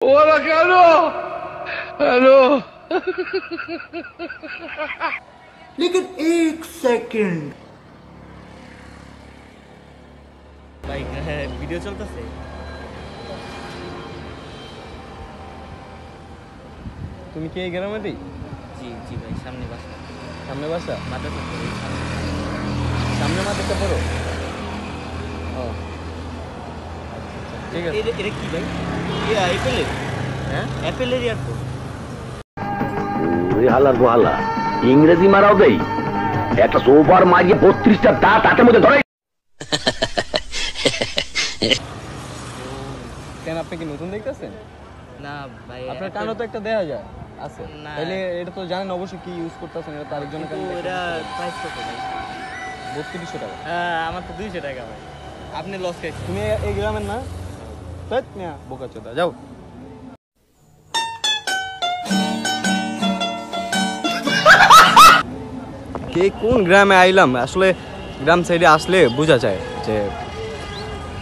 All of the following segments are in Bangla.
ওরা কেন हेलो लेकिन एक सेकंड भाई वीडियो चलतेছে তুমি কি এই গ্রামেতেই? জি জি ভাই সামনে বাসা মাদ্রাসা সামনে মাদ্রাসা পড়ো? ও ঠিক আছে। এটা কি ভাই? অ্যাপেলের? হ্যাঁ অ্যাপেলের এয়ারপোর্ট। হালার গোহালা ইংরেজি মারাও দেই একটা সোফার মারিয়ে 32টা দাঁত হাতের মধ্যে ধরে। কেন আপনি কি নতুন দেখতেছেন? না ভাই আপনার কানও তো একটা দেয়া যায় আছে না। তাহলে এটা তো জানেন অবশ্যই কি ইউজ করতেছেন, এটা আরেকজনের কাছে এটা প্রাইস কত ভাই? 3200 টাকা। হ্যাঁ আমার তো 200 টাকা ভাই। আপনি লস খাইছেন। তুমি এই গ্রামের না? তাই না বোকাচোদা, যাও। কে কোন গ্রামে আইলাম আসলে? গ্রাম সাইডে আসলে বোঝা যায় যে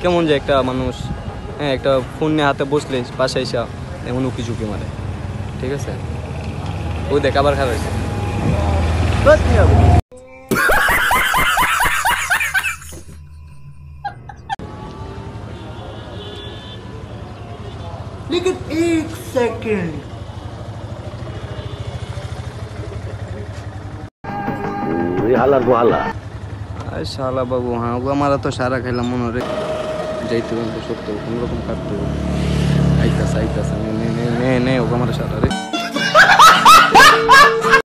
কেমন যে একটা মানুষ, হ্যাঁ একটা ফোন নিয়ে হাতে বসলে পাশে এসে এমন উকি ঝুঁকি মারে। ঠিক আছে, ওই দেখ আবার খারাপ হয়েছে। लेकिन एक सेकंड হালার গোহালা আরে শালা বাবু, হ্যাঁ ওগো আমারা তো সারা খাইলাম মনে রে, যাইতে হবে সত্য কোনোরকম কাটতে হবে। আইতাস নে ওগো আমার সারা রে।